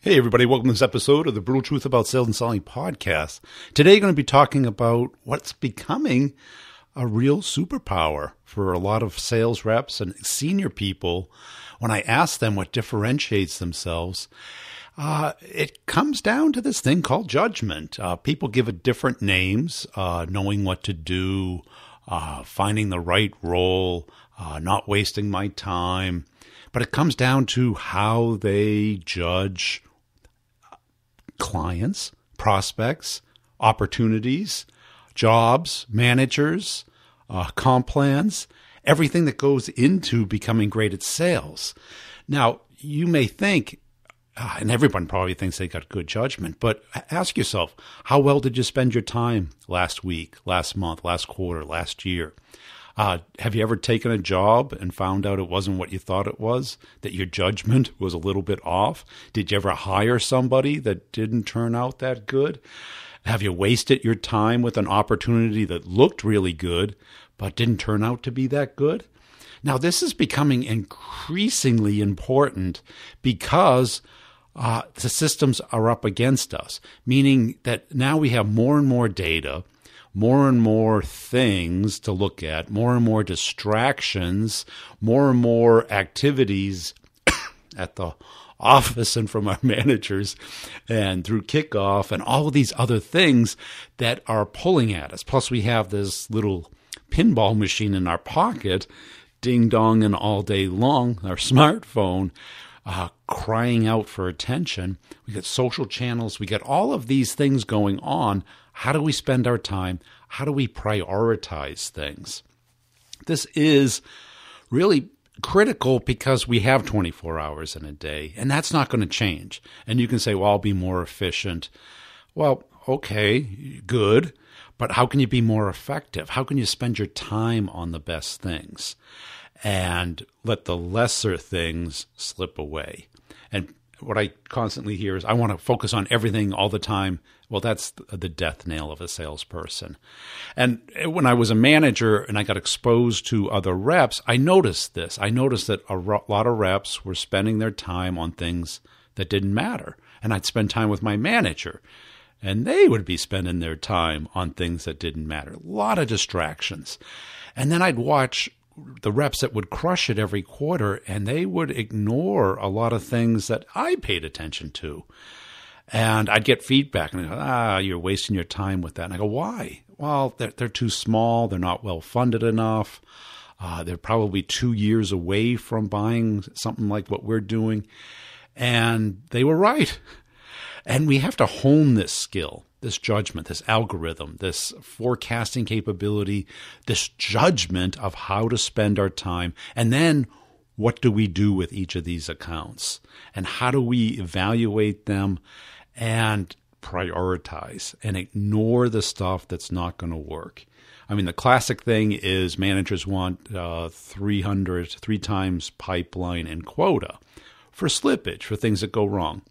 Hey everybody, welcome to this episode of the Brutal Truth About Sales and Selling podcast. Today I'm going to be talking about what's becoming a real superpower for a lot of sales reps and senior people. When I ask them what differentiates themselves, it comes down to this thing called judgment. People give it different names, knowing what to do, finding the right role, not wasting my time. But it comes down to how they judge clients, prospects, opportunities, jobs, managers, comp plans, everything that goes into becoming great at sales. Now, you may think, and everyone probably thinks they got good judgment, but ask yourself, how well did you spend your time last week, last month, last quarter, last year? Have you ever taken a job and found out it wasn't what you thought it was, that your judgment was a little bit off? Did you ever hire somebody that didn't turn out that good? Have you wasted your time with an opportunity that looked really good but didn't turn out to be that good? Now, this is becoming increasingly important because the systems are up against us, meaning that now we have more and more data, more and more things to look at, more and more distractions, more and more activities at the office and from our managers and through kickoff and all of these other things that are pulling at us. Plus, we have this little pinball machine in our pocket, ding-donging all day long, our smartphone, crying out for attention. We get social channels. We get all of these things going on. How do we spend our time? How do we prioritize things? This is really critical because we have 24 hours in a day, and that's not going to change. And you can say, well, I'll be more efficient. Well, okay, good. But how can you be more effective? How can you spend your time on the best things and let the lesser things slip away? And what I constantly hear is, I want to focus on everything all the time. Well, that's the death nail of a salesperson. And when I was a manager and I got exposed to other reps, I noticed this. I noticed that a lot of reps were spending their time on things that didn't matter. And I'd spend time with my manager, and they would be spending their time on things that didn't matter. A lot of distractions. And then I'd watch the reps that would crush it every quarter, and they would ignore a lot of things that I paid attention to. And I'd get feedback, and they'd go, you're wasting your time with that. And I go, why? Well, they're too small. They're not well funded enough. They're probably 2 years away from buying something like what we're doing. And they were right. And we have to hone this skill, this judgment, this algorithm, this forecasting capability, this judgment of how to spend our time. And then what do we do with each of these accounts? And how do we evaluate them and prioritize and ignore the stuff that's not going to work? I mean, the classic thing is managers want 3 times pipeline and quota for slippage, for things that go wrong.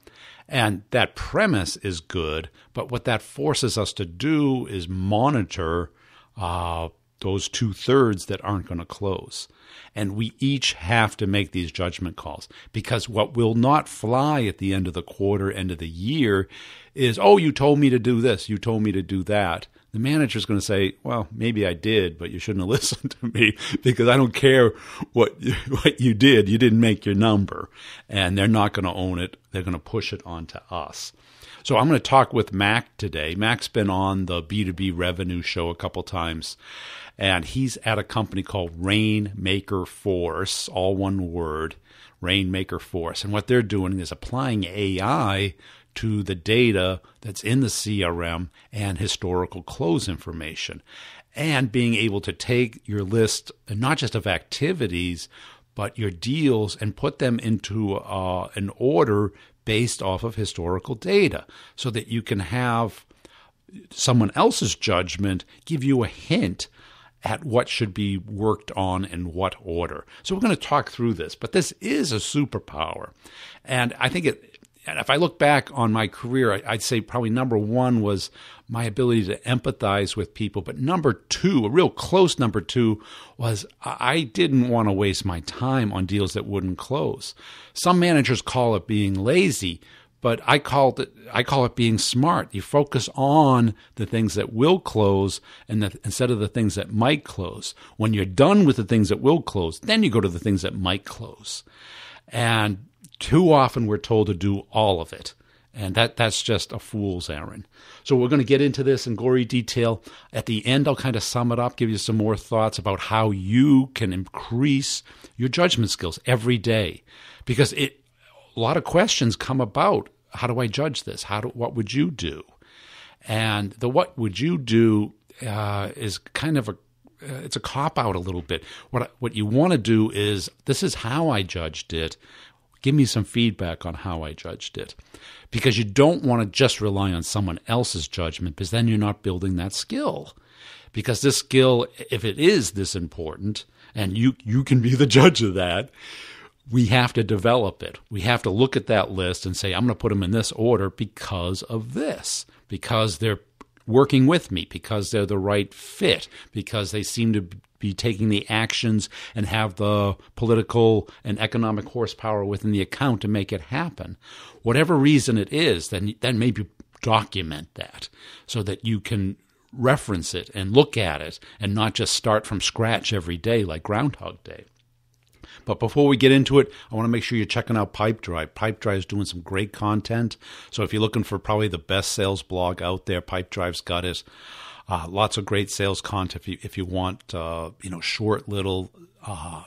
And that premise is good, but what that forces us to do is monitor those 2/3 that aren't going to close. And we each have to make these judgment calls, because what will not fly at the end of the quarter, end of the year is, oh, you told me to do this, you told me to do that. The manager's going to say, well, maybe I did, but you shouldn't have listened to me, because I don't care what you did. You didn't make your number. And they're not going to own it. They're going to push it onto us. So I'm going to talk with Mac today. Mac's been on the B2B revenue show a couple times, and he's at a company called Rainmaker Force, all one word, Rainmaker Force. And what they're doing is applying AI to the data that's in the CRM and historical close information, and being able to take your list, and not just of activities, but your deals, and put them into an order based off of historical data, so that you can have someone else's judgment give you a hint at what should be worked on in what order. So we're going to talk through this, but this is a superpower. And I think if I look back on my career, I'd say probably number one was my ability to empathize with people. But number two, a real close number two, was I didn't want to waste my time on deals that wouldn't close. Some managers call it being lazy, But I call it being smart. You focus on the things that will close instead of the things that might close. When you're done with the things that will close, then you go to the things that might close. And too often we're told to do all of it. And that's just a fool's errand. So we're going to get into this in gory detail. At the end, I'll kind of sum it up, give you some more thoughts about how you can increase your judgment skills every day. Because a lot of questions come about. How do I judge this? What would you do? And the what would you do is kind of it's a cop-out a little bit. What you want to do is, this is how I judged it. Give me some feedback on how I judged it. Because you don't want to just rely on someone else's judgment, because then you're not building that skill. Because this skill, if it is this important, and you can be the judge of that, we have to develop it. We have to look at that list and say, I'm going to put them in this order because of this, because they're working with me, because they're the right fit, because they seem to be taking the actions and have the political and economic horsepower within the account to make it happen. Whatever reason it is, then maybe document that so that you can reference it and look at it and not just start from scratch every day like Groundhog Day. But before we get into it, I want to make sure you're checking out Pipedrive. Pipedrive is doing some great content. So if you're looking for probably the best sales blog out there, Pipedrive's got it. Lots of great sales content if you want, short little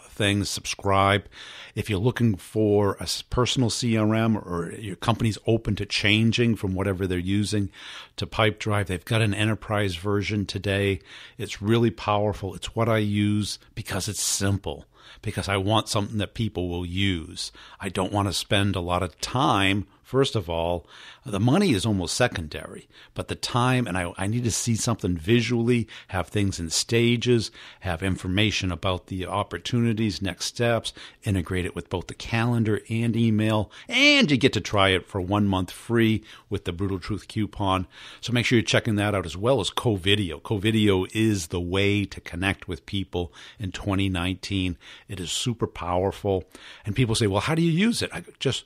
things. Subscribe. If you're looking for a personal CRM or your company's open to changing from whatever they're using to Pipedrive, they've got an enterprise version today. It's really powerful. It's what I use because it's simple. Because I want something that people will use. I don't want to spend a lot of time. First of all, the money is almost secondary, but the time, and I need to see something visually, have things in stages, have information about the opportunities, next steps, integrate it with both the calendar and email, and you get to try it for 1 month free with the Brutal Truth coupon. So make sure you're checking that out, as well as Co-Video. Co-Video is the way to connect with people in 2019. It is super powerful. And people say, well, how do you use it? Just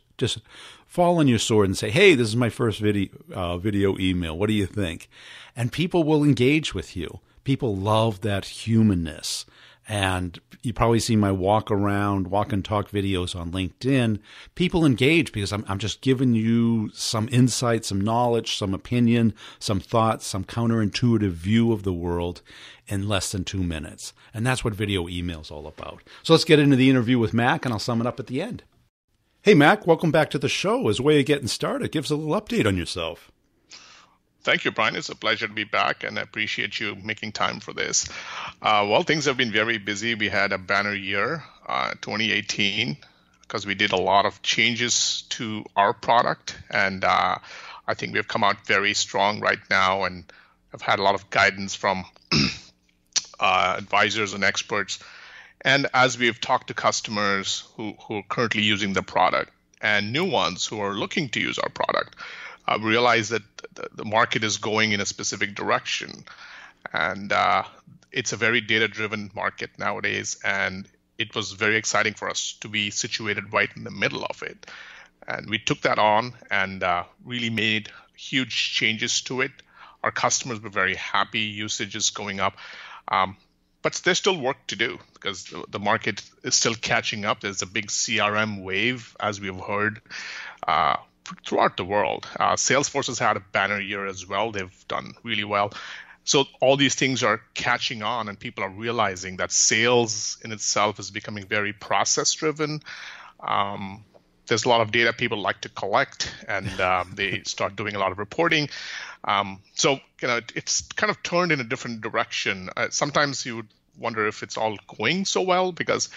fall on your sword and say, hey, this is my first video email. What do you think? And people will engage with you. People love that humanness. And you probably see my walk and talk videos on LinkedIn. People engage because I'm just giving you some insight, some knowledge, some opinion, some thoughts, some counterintuitive view of the world in less than 2 minutes. And that's what video email is all about. So let's get into the interview with Mac, and I'll sum it up at the end. Hey, Mac, welcome back to the show. As a way of getting started, give us a little update on yourself. Thank you, Brian. It's a pleasure to be back, and I appreciate you making time for this. Well, things have been very busy. We had a banner year, 2018, because we did a lot of changes to our product, and I think we've come out very strong right now, and I've had a lot of guidance from advisors and experts. And as we've talked to customers who are currently using the product and new ones who are looking to use our product, realize that the market is going in a specific direction. And it's a very data-driven market nowadays. And it was very exciting for us to be situated right in the middle of it. And we took that on and really made huge changes to it. Our customers were very happy. Usage is going up. But there's still work to do because the market is still catching up. There's a big CRM wave, as we've heard, throughout the world. Salesforce has had a banner year as well. They've done really well. So all these things are catching on, and people are realizing that sales in itself is becoming very process-driven. There's a lot of data people like to collect, and they start doing a lot of reporting. So it's kind of turned in a different direction. Sometimes you would wonder if it's all going so well because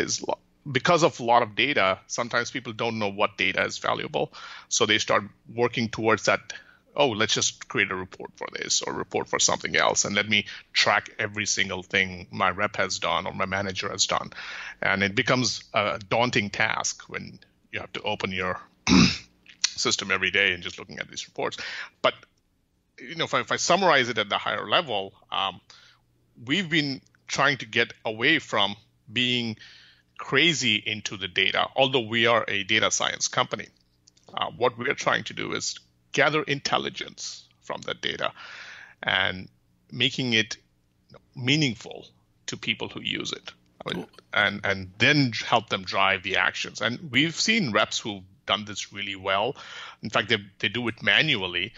of a lot of data. Sometimes people don't know what data is valuable, so they start working towards that. Oh, let's just create a report for this or report for something else, and let me track every single thing my rep has done or my manager has done, and it becomes a daunting task when you have to open your system every day and just looking at these reports. But if I summarize it at the higher level, we've been trying to get away from being crazy into the data, although we are a data science company. what we're trying to do is gather intelligence from that data and making it meaningful to people who use it. And then help them drive the actions. And we've seen reps who've done this really well. In fact, they do it manually.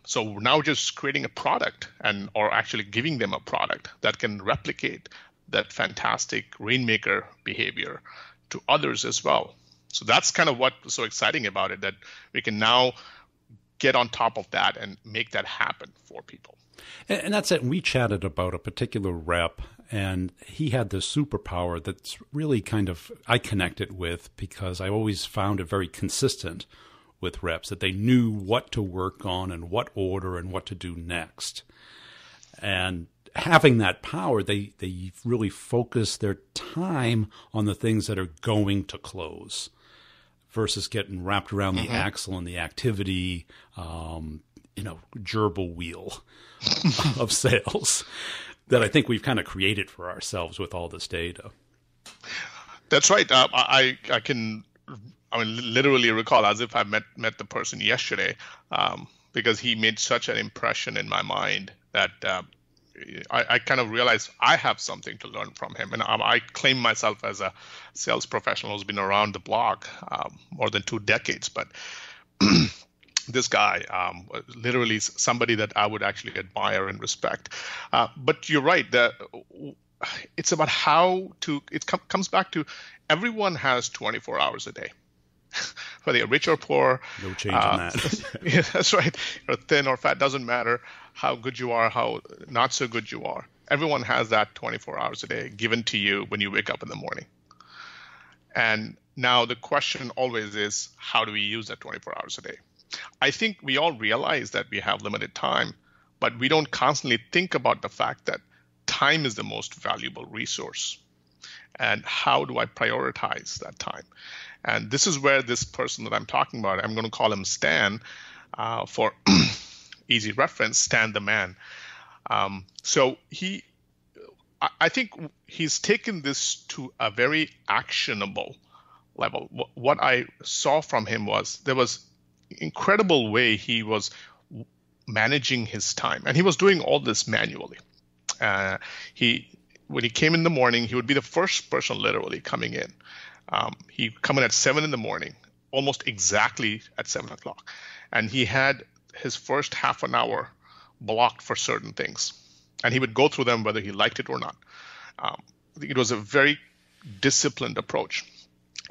So now just creating a product or actually giving them a product that can replicate that fantastic Rainmaker behavior to others as well. So that's kind of what's so exciting about it, that we can now get on top of that and make that happen for people. And that's it. We chatted about a particular rep, and he had this superpower that's really I connected with, because I always found it very consistent with reps, that they knew what to work on and what order and what to do next. And having that power, they really focus their time on the things that are going to close versus getting wrapped around the axle and the activity, gerbil wheel of sales that I think we've kind of created for ourselves with all this data. That's right. I can literally recall as if I met the person yesterday, because he made such an impression in my mind that I kind of realized I have something to learn from him. And I claim myself as a sales professional who's been around the block more than 2 decades. But this guy, literally somebody that I would actually admire and respect. But you're right. It's about it comes back to everyone has 24 hours a day. Whether you're rich or poor. No change in that. Yeah, that's right. Or thin or fat, doesn't matter how good you are, how not so good you are. Everyone has that 24 hours a day given to you when you wake up in the morning. And now the question always is, how do we use that 24 hours a day? I think we all realize that we have limited time, but we don't constantly think about the fact that time is the most valuable resource. And how do I prioritize that time? And this is where this person that I'm talking about, I'm going to call him Stan for easy reference, Stan the man. So I think he's taken this to a very actionable level. What I saw from him was there was incredible way he was managing his time, and he was doing all this manually. When he came in the morning, he would be the first person literally coming in. He'd come in at 7 in the morning, almost exactly at 7 o'clock. And he had his first half an hour blocked for certain things. And he would go through them whether he liked it or not. I think it was a very disciplined approach.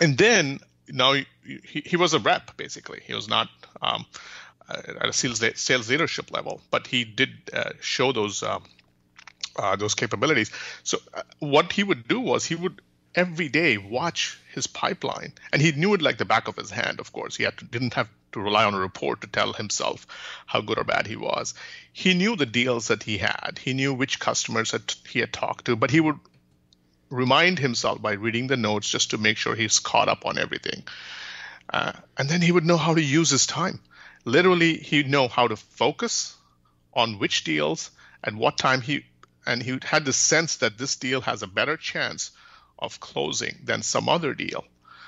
And then now he was a rep, basically. He was not at a sales leadership level, but he did show those capabilities. So what he would do was he would every day watch his pipeline, and he knew it like the back of his hand. Of course, didn't have to rely on a report to tell himself how good or bad he was. He knew the deals that he had. He knew which customers he had talked to, but he would remind himself by reading the notes just to make sure he's caught up on everything. And then he would know how to use his time. Literally, he'd know how to focus on which deals at what time and he had the sense that this deal has a better chance of closing than some other deal.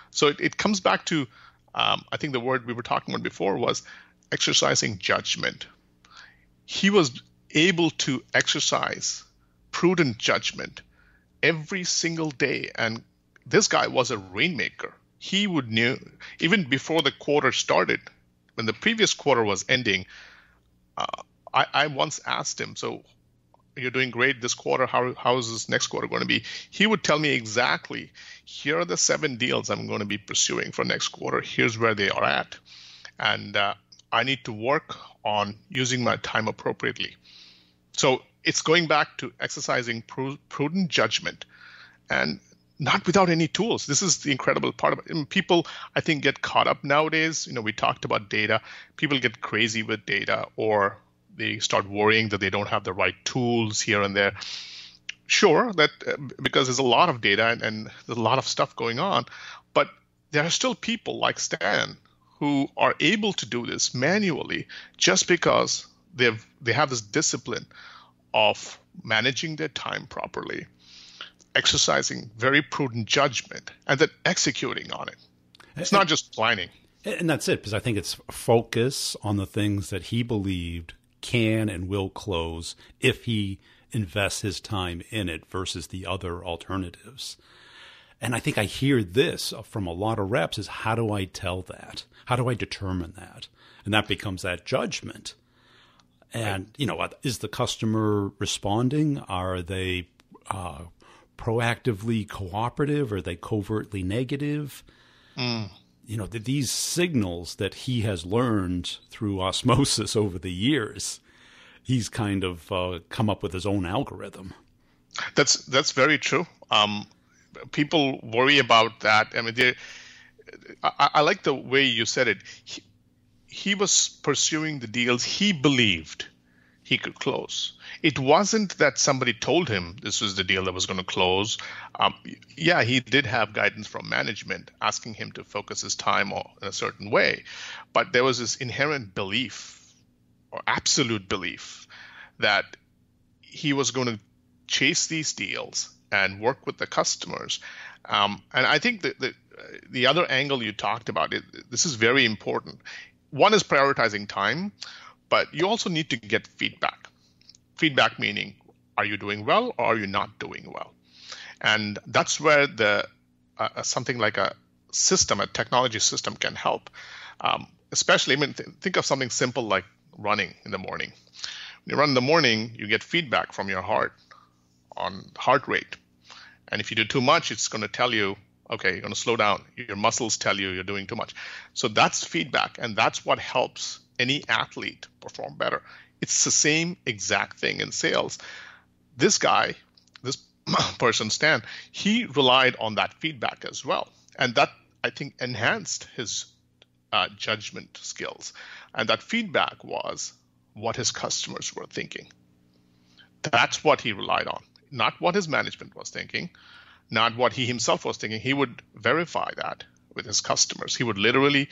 So it comes back to, I think the word we were talking about before was exercising judgment. He was able to exercise prudent judgment every single day. And this guy was a rainmaker. He would know, even before the quarter started, when the previous quarter was ending, I once asked him, so you're doing great this quarter. How is this next quarter going to be? He would tell me exactly, here are the 7 deals I'm going to be pursuing for next quarter. Here's where they are at. And I need to work on using my time appropriately. So it's going back to exercising prudent judgment and not without any tools. This is the incredible part of it. And people, I think, get caught up nowadays. We talked about data. People get crazy with data, or they start worrying that they don't have the right tools here and there. Sure, that because there's a lot of data and there's a lot of stuff going on, but there are still people like Stan who are able to do this manually just because they have this discipline of managing their time properly, exercising very prudent judgment, and then executing on it. It's not just planning. And that's it, because I think it's focus on the things that he believed can and will close if he invests his time in it versus the other alternatives. And I think I hear this from a lot of reps is, how do I tell that? How do I determine that? And that becomes that judgment. And, is the customer responding? Are they proactively cooperative? Are they covertly negative? These signals that he has learned through osmosis over the years, he's kind of come up with his own algorithm. That's very true. People worry about that. I mean, I like the way you said it. He was pursuing the deals he believed he could close. It wasn't that somebody told him this was the deal that was going to close. He did have guidance from management asking him to focus his time in a certain way. But there was this inherent belief or absolute belief that he was going to chase these deals and work with the customers. And I think that the other angle you talked about, this is very important. One is prioritizing time, but you also need to get feedback. Feedback meaning, are you doing well or are you not doing well? And that's where something like a system, a technology system can help. Especially, think of something simple like running in the morning. When you run in the morning, you get feedback from your heart on heart rate. And if you do too much, it's going to tell you, okay, you're going to slow down. Your muscles tell you you're doing too much. So that's feedback, and that's what helps any athlete perform better. It's the same exact thing in sales. This person, Stan, he relied on that feedback as well. And that, I think, enhanced his judgment skills. And that feedback was what his customers were thinking. That's what he relied on, not what his management was thinking, not what he himself was thinking. He would verify that with his customers. He would literally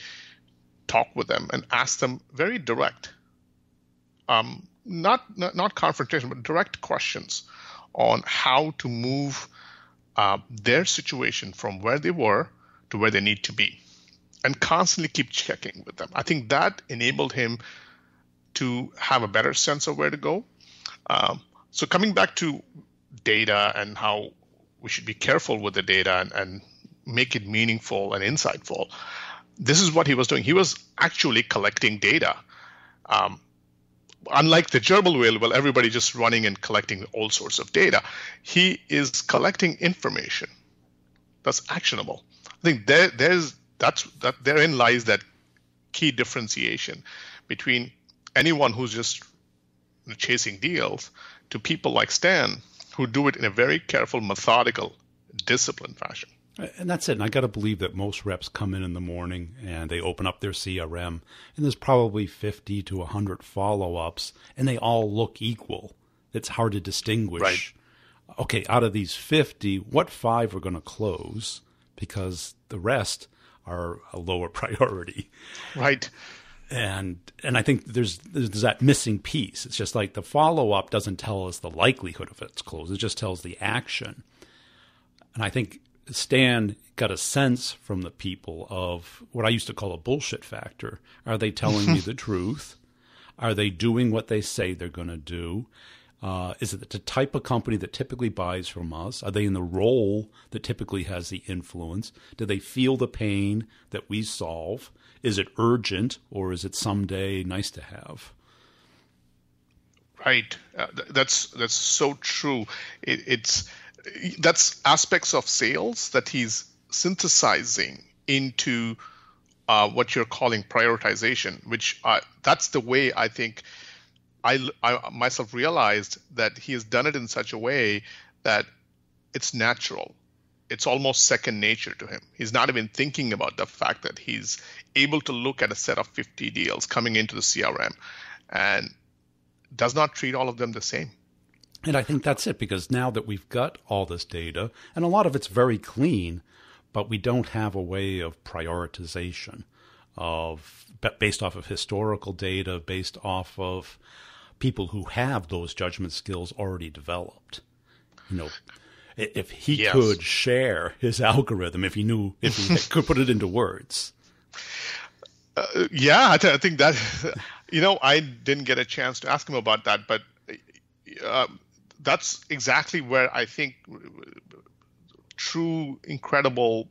talk with them and ask them very direct, not confrontation, but direct questions on how to move their situation from where they were to where they need to be, and constantly keep checking with them. I think that enabled him to have a better sense of where to go. So coming back to data and how we should be careful with the data and make it meaningful and insightful, this is what he was doing. He was actually collecting data. Unlike the gerbil whale, well, everybody just running and collecting all sorts of data. He is collecting information that's actionable. I think therein lies that key differentiation between anyone who's just chasing deals to people like Stan, who do it in a very careful, methodical, disciplined fashion. And that's it. And I got to believe that most reps come in the morning and they open up their CRM, and there's probably 50 to 100 follow-ups, and they all look equal. It's hard to distinguish. Right. Okay, out of these 50, what 5 are going to close? Because the rest are a lower priority. Right. And I think there's that missing piece. It's just like the follow-up doesn't tell us the likelihood of it's closed. It just tells the action. And I think Stan got a sense from the people of what I used to call a bullshit factor. Are they telling me the truth? Are they doing what they say they're going to do? Is it the type of company that typically buys from us? Are they in the role that typically has the influence? Do they feel the pain that we solve? Is it urgent, or is it someday nice to have? Right. That's so true. That's aspects of sales that he's synthesizing into what you're calling prioritization, which that's the way I think I myself realized that he has done it in such a way that it's natural. It's almost second nature to him. He's not even thinking about the fact that he's able to look at a set of 50 deals coming into the CRM and does not treat all of them the same. And I think that's it, because now that we've got all this data, and a lot of it's very clean, but we don't have a way of prioritization based off of historical data, based off of people who have those judgment skills already developed. If he could share his algorithm, if he could put it into words. I think that, I didn't get a chance to ask him about that, but uh, that's exactly where I think true, incredible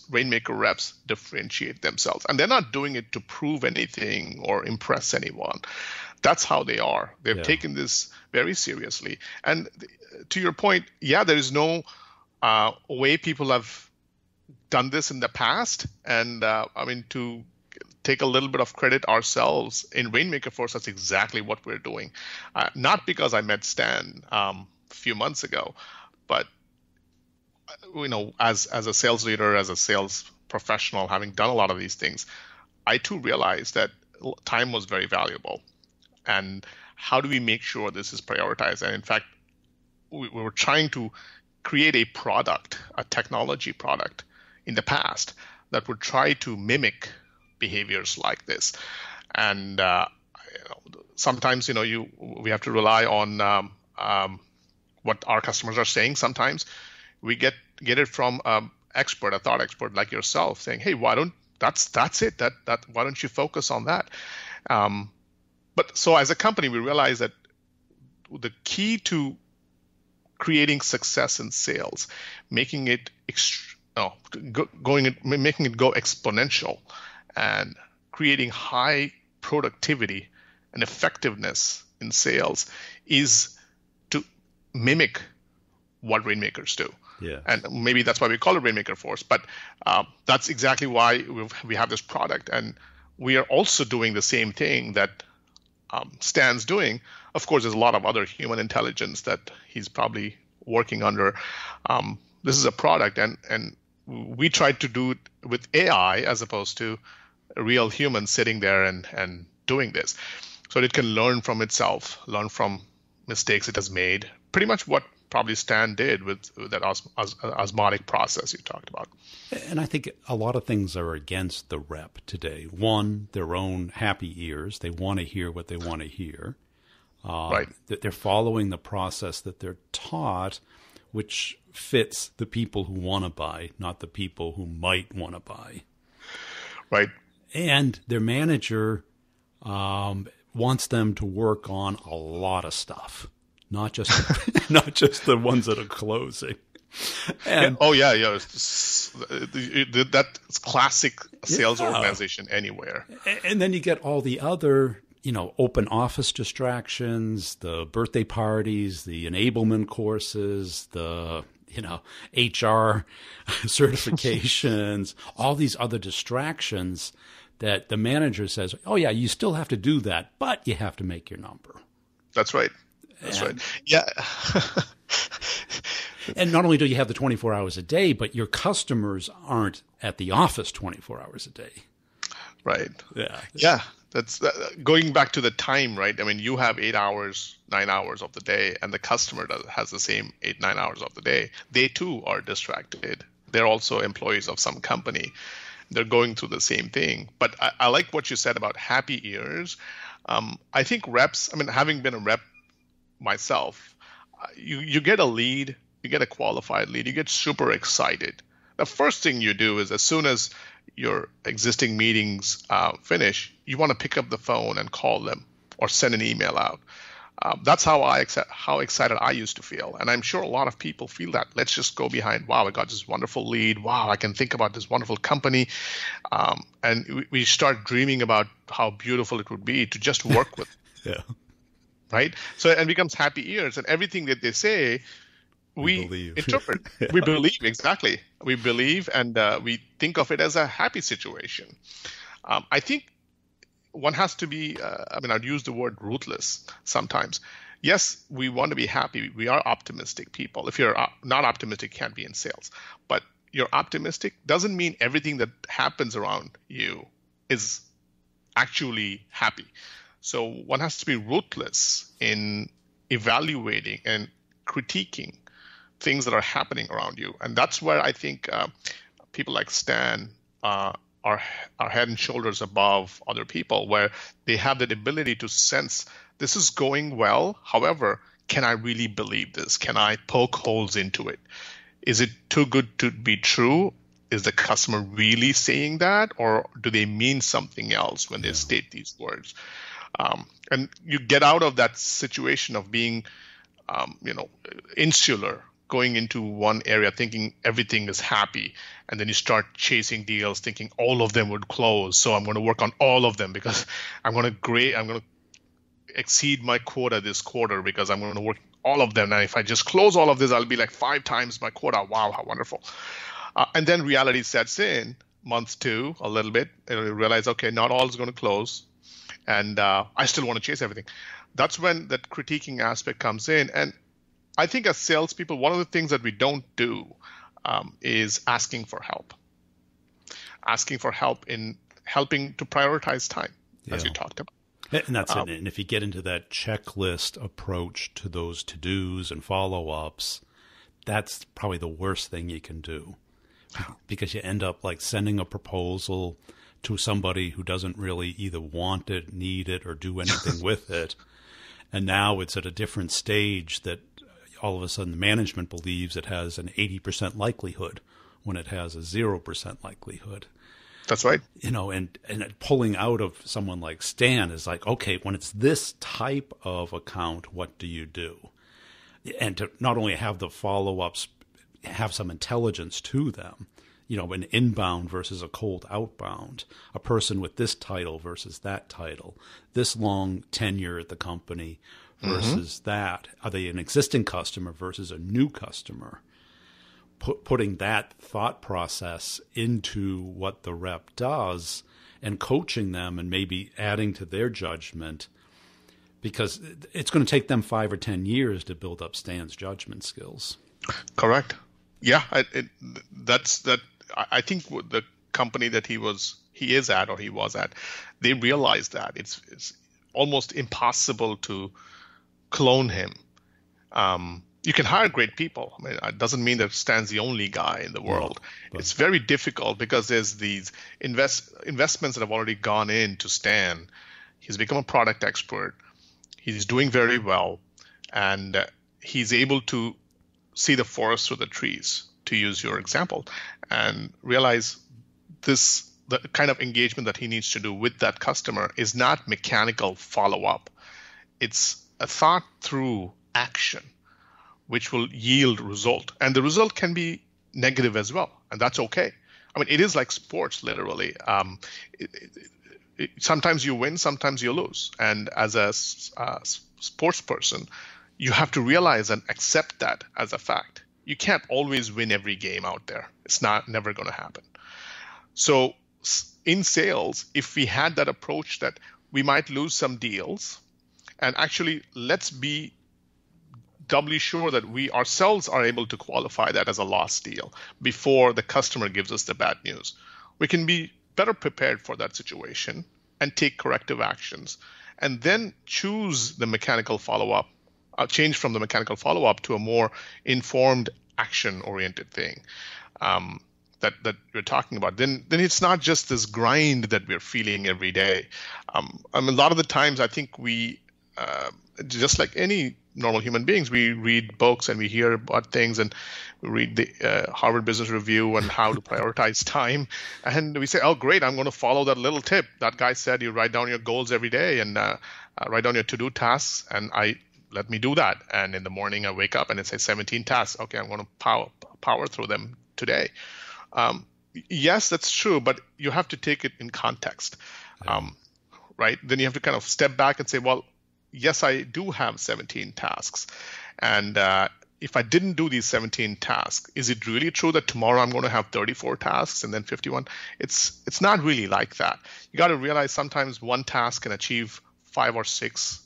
Rainmaker reps differentiate themselves. And they're not doing it to prove anything or impress anyone. That's how they are. They've taken this very seriously. And to your point, there is no way people have done this in the past. And to take a little bit of credit ourselves in Rainmaker Force, that's exactly what we're doing. Not because I met Stan a few months ago, but as a sales leader, as a sales professional, having done a lot of these things, I too realized that time was very valuable. And how do we make sure this is prioritized? And in fact, we were trying to create a product, a technology product in the past that would try to mimic behaviors like this. And sometimes, we have to rely on what our customers are saying. Sometimes we get it from a thought expert like yourself, saying, "Hey, that's it. Why don't you focus on that?" But so as a company, we realize that the key to creating success in sales, making it making it go exponential, and creating high productivity and effectiveness in sales is to mimic what Rainmakers do. Yeah. And maybe that's why we call it Rainmaker Force. But that's exactly why we have this product. And we are also doing the same thing that Stan's doing. Of course, there's a lot of other human intelligence that he's probably working under. This is a product, and we tried to do it with AI as opposed to a real human sitting there and doing this. So it can learn from itself, learn from mistakes it has made. Pretty much what probably Stan did with that osmotic process you talked about. And I think a lot of things are against the rep today. One, their own happy ears. They want to hear what they want to hear. Right. That they're following the process that they're taught, which fits the people who want to buy, not the people who might want to buy. Right. And their manager wants them to work on a lot of stuff. Not just the ones that are closing. And, that's classic sales organization anywhere. And then you get all the other, open office distractions, the birthday parties, the enablement courses, the, HR certifications, all these other distractions that the manager says, "Oh yeah, you still have to do that, but you have to make your number." That's right. That's right. Yeah. And not only do you have the 24 hours a day, but your customers aren't at the office 24 hours a day. Right. Yeah. Yeah. That's going back to the time, right? I mean, you have 8 hours, 9 hours of the day, and the customer has the same 8, 9 hours of the day. They too are distracted. They're also employees of some company. They're going through the same thing. But I like what you said about happy ears. I think reps, having been a rep myself, you get a lead, you get a qualified lead, you get super excited. The first thing you do is, as soon as your existing meetings finish, you want to pick up the phone and call them or send an email out. That's how excited I used to feel. And I'm sure a lot of people feel that. Let's just go behind, wow, I got this wonderful lead. Wow, I can think about this wonderful company. And we start dreaming about how beautiful it would be to just work with. Yeah. Right? So it becomes happy ears, and everything that they say, we believe. interpret. Yeah. We believe, exactly. We believe, and we think of it as a happy situation. I think one has to be, I'd use the word ruthless sometimes. Yes, we want to be happy. We are optimistic people. If you're not optimistic, you can't be in sales. But you're optimistic doesn't mean everything that happens around you is actually happy. So one has to be ruthless in evaluating and critiquing things that are happening around you. And that's where I think people like Stan are head and shoulders above other people, where they have that ability to sense this is going well. However, can I really believe this? Can I poke holes into it? Is it too good to be true? is the customer really saying that, or do they mean something else when they state these words? And you get out of that situation of being, insular, going into one area thinking everything is happy, and then you start chasing deals thinking all of them would close, so I'm going to work on all of them because I'm going to exceed my quota this quarter because I'm going to work all of them. And if I just close all of this, I'll be like 5 times my quota. Wow, how wonderful. And then reality sets in, month 2, a little bit, and you realize, okay, not all is going to close, and I still want to chase everything. That's when that critiquing aspect comes in. And I think as salespeople, one of the things that we don't do is asking for help. Asking for help in helping to prioritize time, as you talked about. And that's it. And if you get into that checklist approach to those to-dos and follow-ups, that's probably the worst thing you can do, because you end up like sending a proposal to somebody who doesn't really either want it, need it, or do anything with it. And now it's at a different stage that all of a sudden the management believes it has an 80% likelihood when it has a 0% likelihood. That's right. And pulling out of someone like Stan is like, okay, when it's this type of account, what do you do? And to not only have the follow-ups have some intelligence to them, an inbound versus a cold outbound, a person with this title versus that title, this long tenure at the company versus that. Are they an existing customer versus a new customer? Putting that thought process into what the rep does and coaching them and maybe adding to their judgment, because it's going to take them 5 or 10 years to build up Stan's judgment skills. Correct. Yeah, that's that. I think the company that he is at, or he was at, they realized that it's almost impossible to clone him. You can hire great people. I mean, it doesn't mean that Stan's the only guy in the world. No, it's very difficult because there's these investments that have already gone into Stan. He's become a product expert. He's doing very well, and he's able to see the forest through the trees, to use your example, and realize the kind of engagement that he needs to do with that customer is not mechanical follow-up. It's a thought-through action which will yield result. And the result can be negative as well, and that's okay. I mean, it is like sports, literally. Sometimes you win, sometimes you lose. And as a sports person, you have to realize and accept that as a fact. You can't always win every game out there. It's never going to happen. So in sales, if we had that approach that we might lose some deals, and actually let's be doubly sure that we ourselves are able to qualify that as a lost deal before the customer gives us the bad news. We can be better prepared for that situation and take corrective actions, and then choose the mechanical follow-up, change from the mechanical follow-up to a more informed, action-oriented thing that we're talking about. Then it's not just this grind that we're feeling every day. I mean, a lot of the times I think we, just like any normal human beings, we read books and we hear about things, and we read the Harvard Business Review and how to prioritize time, and we say, oh great, I'm going to follow that little tip. That guy said you write down your goals every day and write down your to-do tasks, and let me do that. And in the morning I wake up and it says 17 tasks. Okay, I'm going to power through them today. Yes, that's true, but you have to take it in context, right? Then you have to kind of step back and say, well, yes, I do have 17 tasks. And if I didn't do these 17 tasks, is it really true that tomorrow I'm going to have 34 tasks and then 51? It's not really like that. You got to realize sometimes one task can achieve 5 or 6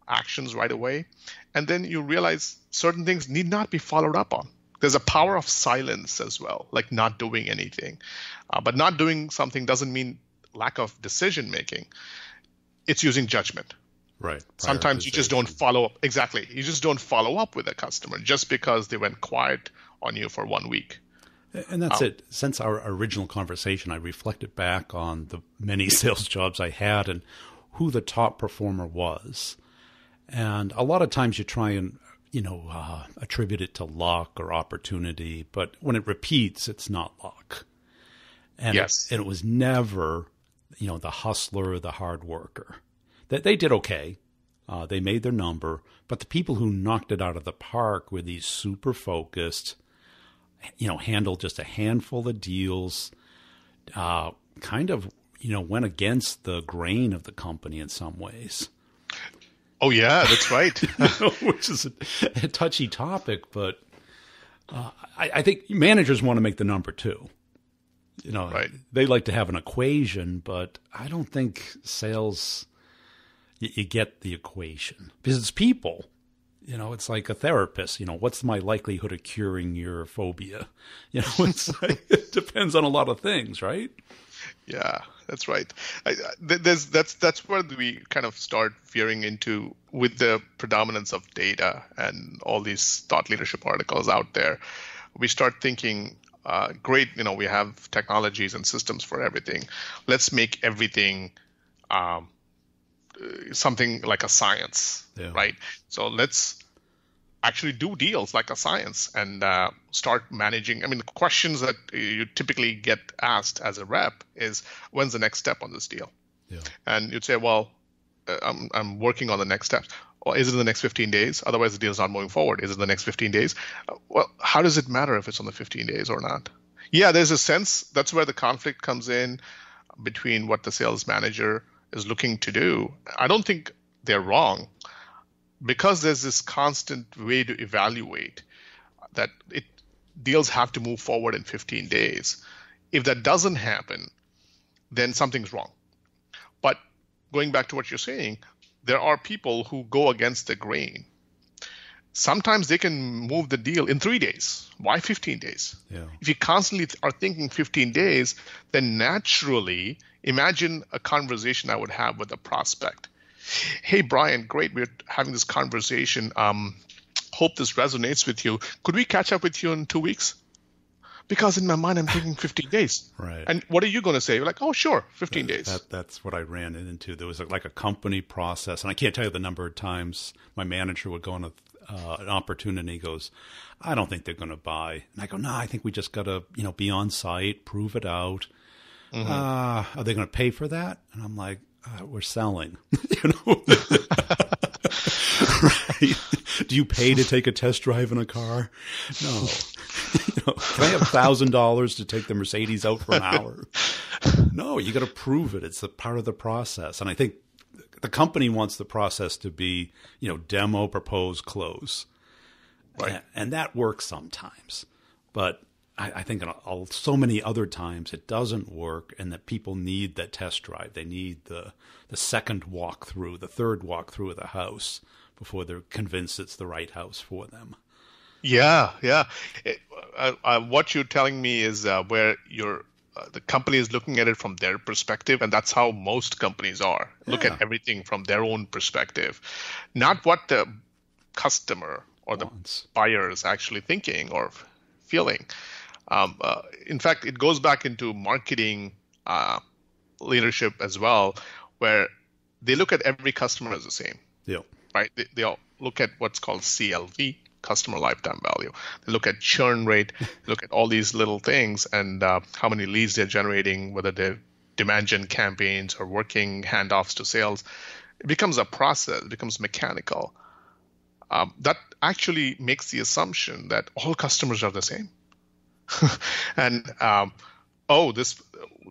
actions right away. And then you realize certain things need not be followed up on. There's a power of silence as well, like not doing anything. But not doing something doesn't mean lack of decision making. It's using judgment. Right. Sometimes you just don't follow up. Exactly. You just don't follow up with a customer just because they went quiet on you for 1 week. And that's it. Since our original conversation, I reflected back on the many sales jobs I had and who the top performer was. And a lot of times you try and, attribute it to luck or opportunity. But when it repeats, it's not luck. And Yes. it was never, the hustler or the hard worker. They did okay. They made their number, but the people who knocked it out of the park were these super focused, handled just a handful of deals, kind of, went against the grain of the company in some ways. Oh, yeah, that's right. Which is a touchy topic, but I think managers want to make the number too. Right. They like to have an equation, but I don't think sales, you get the equation because it's people. It's like a therapist. What's my likelihood of curing your phobia? It's like, it depends on a lot of things, right? Yeah, that's right. That's where we kind of start veering into with the predominance of data and all these thought leadership articles out there. We start thinking, great, we have technologies and systems for everything. Let's make everything something like a science, right? So let's actually do deals like a science and start managing. I mean, the questions that you typically get asked as a rep is, when's the next step on this deal? Yeah. And you'd say, well, I'm working on the next steps. Well, is it in the next 15 days? Otherwise, the deal's not moving forward. Is it in the next 15 days? Well, how does it matter if it's on the 15 days or not? Yeah, there's a sense. That's where the conflict comes in between what the sales manager is looking to do. I don't think they're wrong, because there's this constant way to evaluate that deals have to move forward in 15 days. If that doesn't happen, then something's wrong. But going back to what you're saying, there are people who go against the grain. Sometimes they can move the deal in 3 days. Why 15 days? Yeah. If you constantly are thinking 15 days, then naturally, imagine a conversation I would have with a prospect. Hey, Brian, great. We're having this conversation. Hope this resonates with you. Could we catch up with you in 2 weeks? Because in my mind, I'm thinking 15 days. Right. And what are you going to say? You're like, oh, sure, 15 days. That's what I ran into. There was like a company process, and I can't tell you the number of times my manager would go on an opportunity. He goes, I don't think they're going to buy. And I go, no, I think we just got to be on site, prove it out. Mm-hmm. Are they going to pay for that? And I'm like, we're selling. Right? Do you pay to take a test drive in a car? No. Can I have $1,000 to take the Mercedes out for an hour? No, you got to prove it. It's a part of the process. And I think the company wants the process to be, demo, propose, close. Right. And that works sometimes. But I think so many other times it doesn't work, and that people need that test drive. They need the second walkthrough, the third walkthrough of the house before they're convinced it's the right house for them. Yeah. What you're telling me is where the company is looking at it from their perspective, and that's how most companies are. Yeah. Look at everything from their own perspective, not what the customer or the buyer is actually thinking or feeling. In fact, it goes back into marketing leadership as well, where they look at every customer as the same. Yeah. Right? They all look at what's called CLV, customer lifetime value. They look at churn rate, look at all these little things, and how many leads they're generating, whether they're demand gen campaigns or working handoffs to sales. It becomes a process, it becomes mechanical. That actually makes the assumption that all customers are the same. And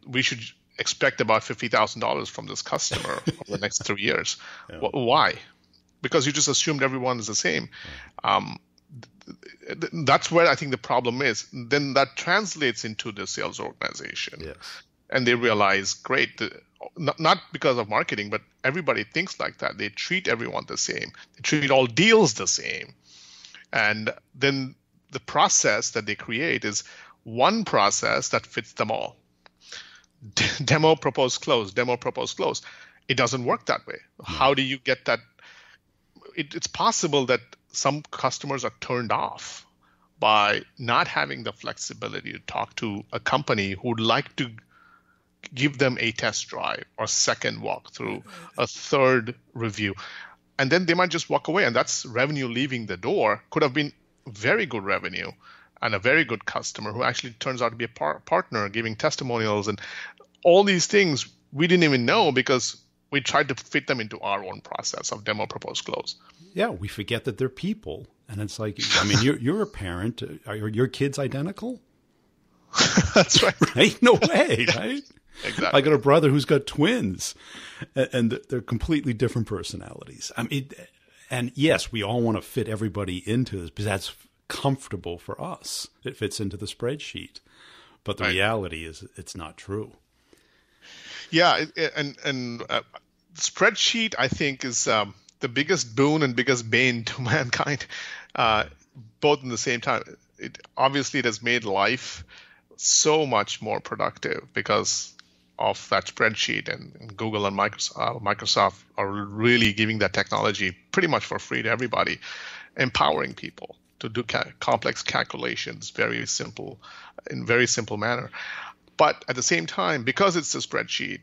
we should expect about $50,000 from this customer over the next 3 years. Yeah. Why? Because you just assumed everyone is the same. That's where I think the problem is. Then that translates into the sales organization. Yes. And they realize, great, not because of marketing, but everybody thinks like that. They treat everyone the same. They treat all deals the same. And then the process that they create is one process that fits them all. Demo, propose, close. Demo, propose, close. It doesn't work that way. No. How do you get that? It's possible that some customers are turned off by not having the flexibility to talk to a company who would like to give them a test drive or second walkthrough, a third review. And then they might just walk away, and that's revenue leaving the door. Could have been very good revenue, and a very good customer who actually turns out to be a partner, giving testimonials and all these things we didn't even know because we tried to fit them into our own process of demo, propose, close. Yeah, we forget that they're people. And it's like, I mean, you're a parent. Are your kids identical? That's right. Right? No way, right? Exactly. I got a brother who's got twins, and they're completely different personalities. I mean, and yes, we all want to fit everybody into this because that's comfortable for us. It fits into the spreadsheet. But the reality is it's not true. Yeah, and spreadsheet, I think, is the biggest boon and biggest bane to mankind, both in the same time. Obviously, it has made life so much more productive because of that spreadsheet, and Google and Microsoft are really giving that technology pretty much for free to everybody, empowering people to do complex calculations in very simple manner. But at the same time, because it's a spreadsheet,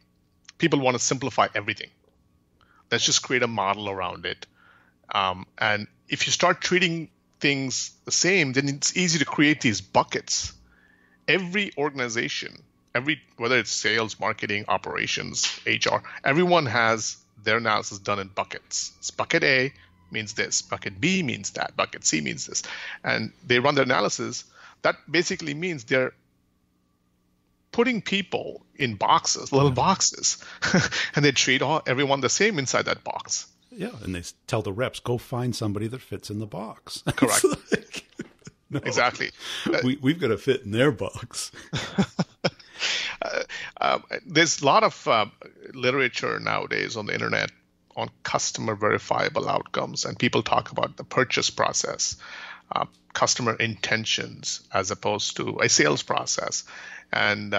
people want to simplify everything. Let's just create a model around it. And if you start treating things the same, then it's easy to create these buckets. Every organization, whether it's sales, marketing, operations, HR, everyone has their analysis done in buckets. It's bucket A means this, bucket B means that, bucket C means this. And they run their analysis. That basically means they're putting people in boxes, little boxes, and they treat everyone the same inside that box. Yeah, and they tell the reps, go find somebody that fits in the box. Correct. Like, no, exactly. We've got to fit in their box. There's a lot of literature nowadays on the internet on customer verifiable outcomes, and people talk about the purchase process, customer intentions as opposed to a sales process. And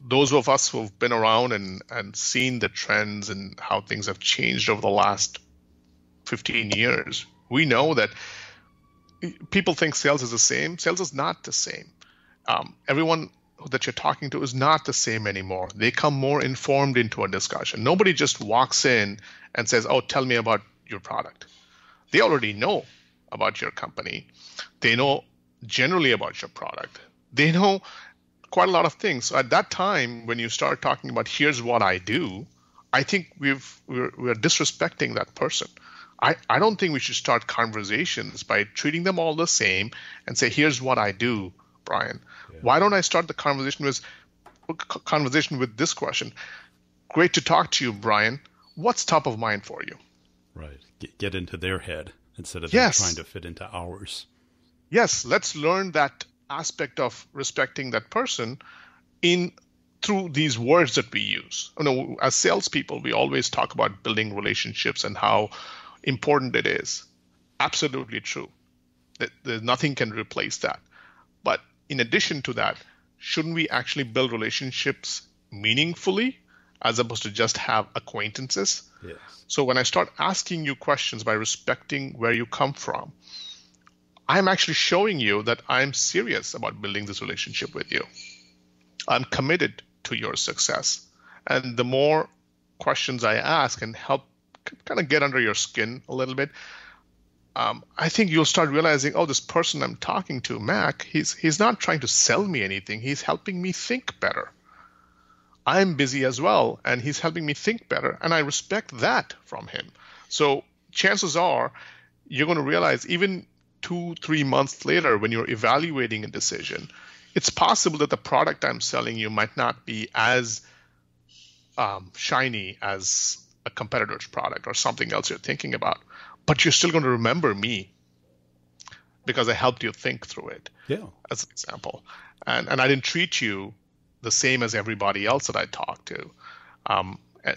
those of us who've been around and seen the trends and how things have changed over the last 15 years, we know that people think sales is the same. Sales is not the same. Everyone that you're talking to is not the same anymore. They come more informed into a discussion. Nobody just walks in and says, oh, tell me about your product. They already know about your company. They know generally about your product. They know quite a lot of things. So at that time, when you start talking about here's what I do, I think we're disrespecting that person. I don't think we should start conversations by treating them all the same and say, here's what I do, Brian. Yeah. Why don't I start the conversation with this question? Great to talk to you, Brian. What's top of mind for you? Right. Get into their head instead of them trying to fit into ours. Yes, let's learn that aspect of respecting that person through these words that we use. As salespeople, we always talk about building relationships and how important it is. Absolutely true. There's nothing can replace that. But in addition to that, shouldn't we actually build relationships meaningfully as opposed to just have acquaintances? Yes. So when I start asking you questions by respecting where you come from, I'm actually showing you that I'm serious about building this relationship with you. I'm committed to your success. And the more questions I ask and help kind of get under your skin a little bit, I think you'll start realizing, oh, this person I'm talking to, Mac, he's not trying to sell me anything. He's helping me think better. I'm busy as well, and he's helping me think better, and I respect that from him. So chances are you're going to realize even 2-3 months later when you're evaluating a decision, it's possible that the product I'm selling you might not be as shiny as a competitor's product or something else you're thinking about, but you're still going to remember me because I helped you think through it. Yeah. As an example. And I didn't treat you the same as everybody else that I talked to.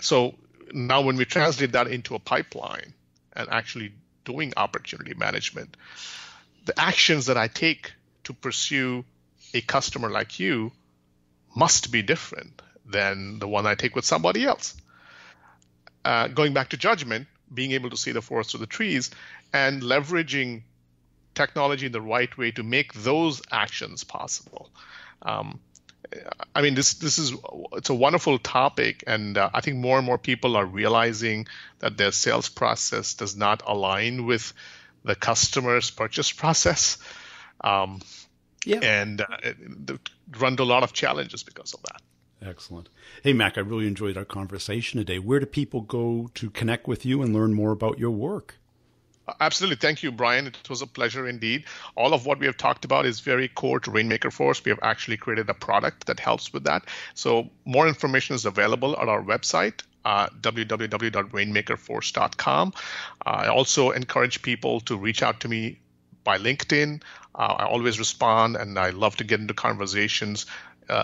So now when we translate that into a pipeline and actually doing opportunity management, the actions that I take to pursue a customer like you must be different than the one I take with somebody else. Going back to judgment, being able to see the forest through the trees and leveraging technology in the right way to make those actions possible. I mean, it's a wonderful topic, and I think more and more people are realizing that their sales process does not align with the customer's purchase process. Yeah. And run into a lot of challenges because of that. Excellent. Hey, Mac, I really enjoyed our conversation today. Where do people go to connect with you and learn more about your work? Absolutely. Thank you, Brian. It was a pleasure indeed. All of what we have talked about is very core to Rainmaker Force. We have actually created a product that helps with that. So more information is available at our website, www.rainmakerforce.com. I also encourage people to reach out to me by LinkedIn. I always respond, and I love to get into conversations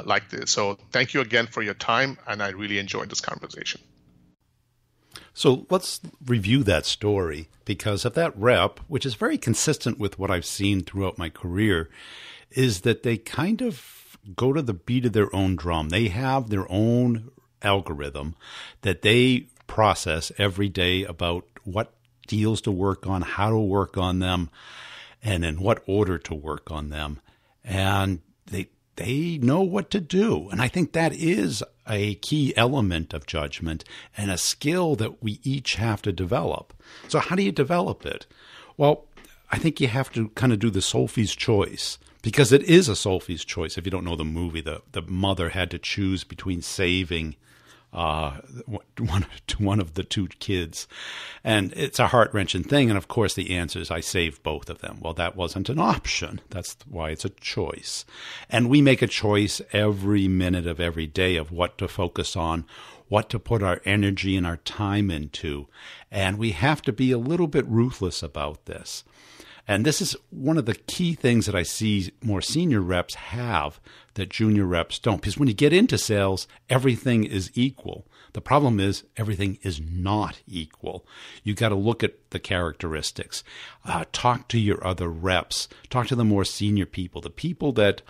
like this. So thank you again for your time, and I really enjoyed this conversation. So let's review that story, because of that rep, which is very consistent with what I've seen throughout my career, is that they kind of go to the beat of their own drum. They have their own algorithm that they process every day about what deals to work on, how to work on them, and in what order to work on them. And they know what to do. And I think that is a key element of judgment and a skill that we each have to develop. So how do you develop it? Well, I think you have to kind of do the Sophies Choice, because it is a Sophie's Choice. If you don't know the movie, the mother had to choose between saving one of the two kids. And it's a heart-wrenching thing. And of course, the answer is I saved both of them. Well, that wasn't an option. That's why it's a choice. And we make a choice every minute of every day of what to focus on, what to put our energy and our time into. And we have to be a little bit ruthless about this. And this is one of the key things that I see more senior reps have that junior reps don't. Because when you get into sales, everything is equal. The problem is everything is not equal. You got to look at the characteristics. Talk to your other reps. Talk to the more senior people, the people that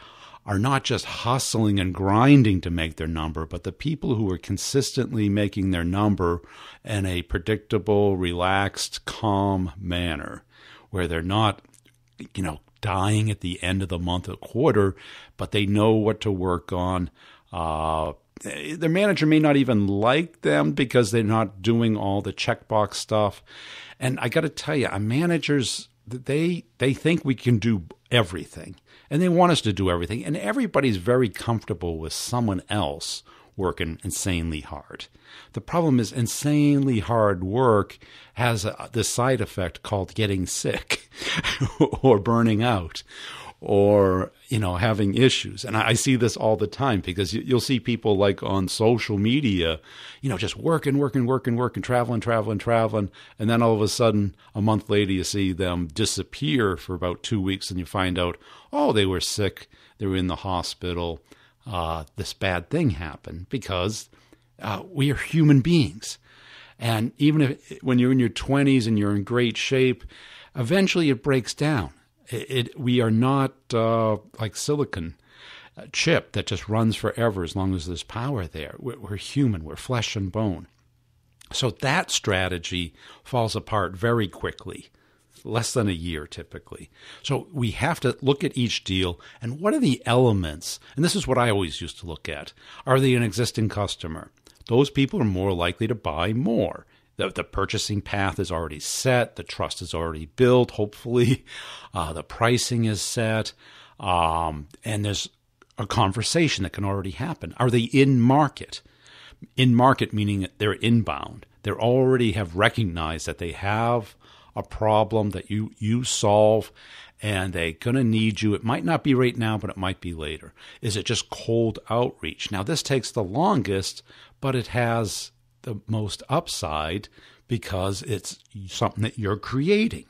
are not just hustling and grinding to make their number, but the people who are consistently making their number in a predictable, relaxed, calm manner, where they're not, dying at the end of the month or quarter, but they know what to work on. Their manager may not even like them because they're not doing all the checkbox stuff. And I got to tell you, managers, they think we can do everything, and they want us to do everything. And everybody's very comfortable with someone else working insanely hard. The problem is insanely hard work has this side effect called getting sick or burning out or, having issues. And I see this all the time, because you'll see people like on social media, just working, traveling. And then all of a sudden, a month later, you see them disappear for about 2 weeks, and you find out, they were sick. They were in the hospital. This bad thing happened, because we are human beings. And even when you're in your 20s and you're in great shape, eventually it breaks down. We are not like silicon chip that just runs forever as long as there's power there. We're human. We're flesh and bone. So that strategy falls apart very quickly. Less than a year, typically. So we have to look at each deal and what are the elements? And this is what I always used to look at. Are they an existing customer? Those people are more likely to buy more. The purchasing path is already set. The trust is already built, hopefully. The pricing is set. And there's a conversation that can already happen. Are they in market? In market meaning they're inbound. They already have recognized that they have a problem that you solve, and they're going to need you. It might not be right now, but it might be later. Is it just cold outreach? Now, this takes the longest, but it has the most upside because it's something that you're creating.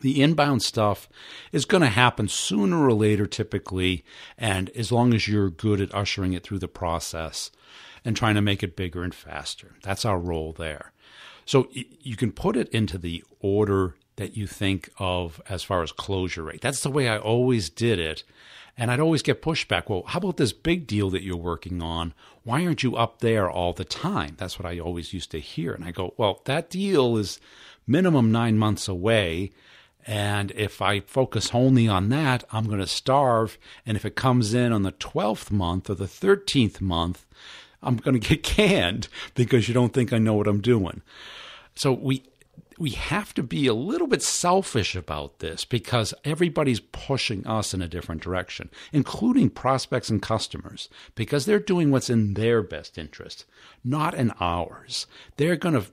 The inbound stuff is going to happen sooner or later, typically, and as long as you're good at ushering it through the process and trying to make it bigger and faster. That's our role there. So you can put it into the order that you think of as far as closure rate. That's the way I always did it. And I'd always get pushback. Well, how about this big deal that you're working on? Why aren't you up there all the time? That's what I always used to hear. And I go, well, that deal is minimum 9 months away. And if I focus only on that, I'm going to starve. And if it comes in on the 12th month or the 13th month, I'm going to get canned because you don't think I know what I'm doing. So we have to be a little bit selfish about this because everybody's pushing us in a different direction, including prospects and customers, because they're doing what's in their best interest, not in ours. They're going to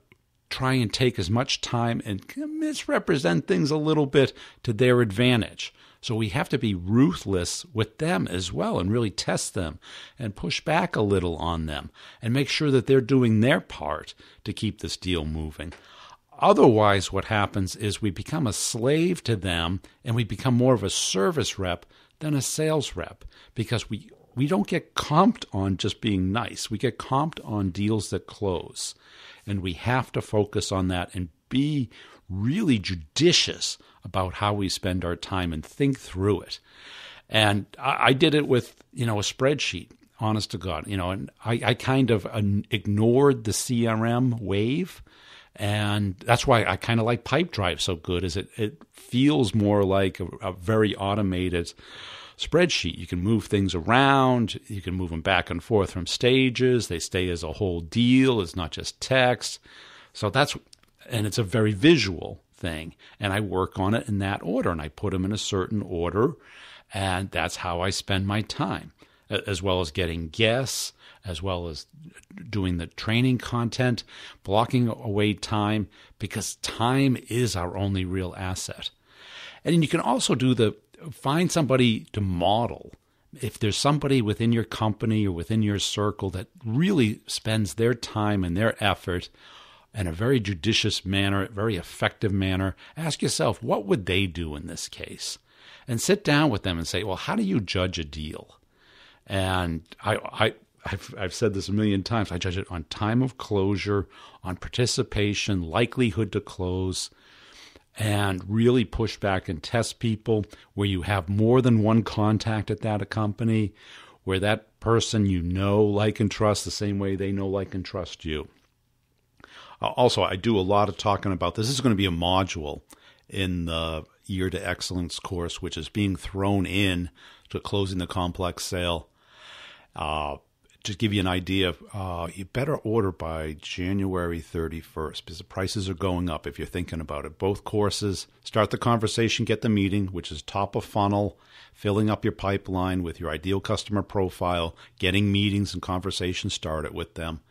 try and take as much time and misrepresent things a little bit to their advantage. So we have to be ruthless with them as well and really test them and push back a little on them and make sure that they're doing their part to keep this deal moving. Otherwise, what happens is we become a slave to them and we become more of a service rep than a sales rep because we don't get comped on just being nice. We get comped on deals that close. And we have to focus on that and be really judicious about how we spend our time and think through it. And I did it with, a spreadsheet, honest to God, and I kind of ignored the CRM wave. And that's why I kind of like Pipedrive so good, is it feels more like a very automated spreadsheet. You can move things around. You can move them back and forth from stages. They stay as a whole deal. It's not just text. So and it's a very visual thing. And I work on it in that order, and I put them in a certain order. And that's how I spend my time, as well as getting guests, as well as doing the training content, blocking away time, because time is our only real asset. And you can also find somebody to model. If there's somebody within your company or within your circle that really spends their time and their effort in a very judicious manner, a very effective manner, ask yourself, what would they do in this case? And sit down with them and say, well, how do you judge a deal? And I've said this a million times. I judge it on time of closure, on participation, likelihood to close, and really push back and test people where you have more than one contact at that company, where that person like, and trust the same way they know, like, and trust you. Also, I do a lot of talking about this. This is going to be a module in the Year to Excellence course, which is being thrown in to closing the complex sale. Just give you an idea, you better order by January 31st because the prices are going up if you're thinking about it. Both courses, start the conversation, get the meeting, which is top of funnel, filling up your pipeline with your ideal customer profile, getting meetings and conversations started with them.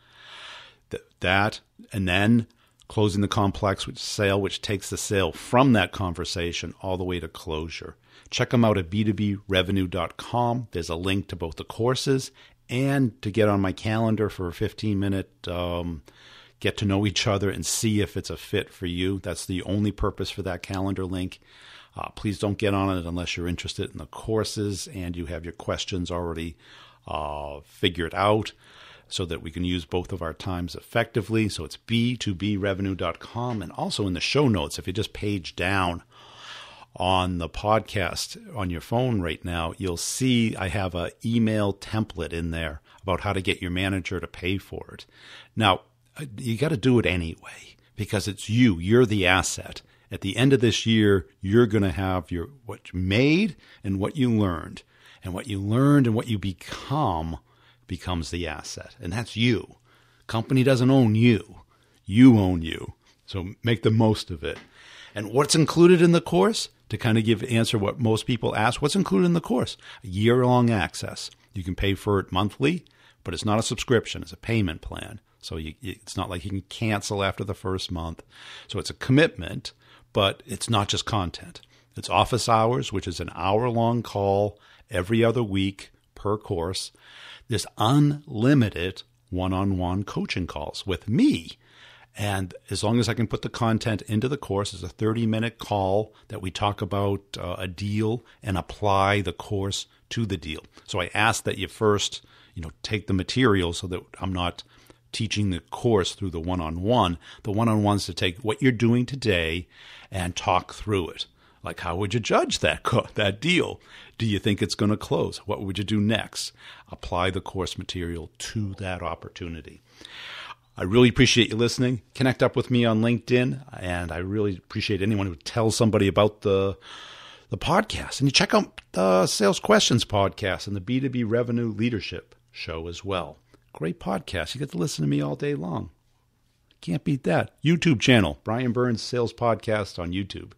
That, and then closing the complex sale, which takes the sale from that conversation all the way to closure. Check them out at b2brevenue.com. There's a link to both the courses and to get on my calendar for a 15-minute get to know each other and see if it's a fit for you. That's the only purpose for that calendar link. Please don't get on it unless you're interested in the courses and you have your questions already figured out so that we can use both of our times effectively. So it's b2brevenue.com. And also in the show notes, if you just page down on the podcast on your phone right now, you'll see I have an email template in there about how to get your manager to pay for it. Now, you got to do it anyway because it's you. You're the asset. At the end of this year, you're going to have what you made and what you learned. And what you learned and what you become becomes the asset. And that's you. Company doesn't own you. You own you. So make the most of it. And what's included in the course? To kind of answer what most people ask, what's included in the course? A year-long access. You can pay for it monthly, but it's not a subscription. It's a payment plan. So it's not like you can cancel after the first month. So it's a commitment, but it's not just content. It's office hours, which is an hour-long call every other week per course. There's unlimited one-on-one coaching calls with me. And as long as I can put the content into the course, it's a 30-minute call that we talk about a deal and apply the course to the deal. So I ask that you first, take the material so that I'm not teaching the course through the one-on-one. The one-on-one's to take what you're doing today and talk through it. Like, how would you judge that deal? Do you think it's going to close? What would you do next? Apply the course material to that opportunity. I really appreciate you listening. Connect up with me on LinkedIn, and I really appreciate anyone who tells somebody about the podcast. And you check out the Sales Questions podcast and the B2B Revenue Leadership show as well. Great podcast. You get to listen to me all day long. Can't beat that. YouTube channel, Brian Burns Sales Podcast on YouTube.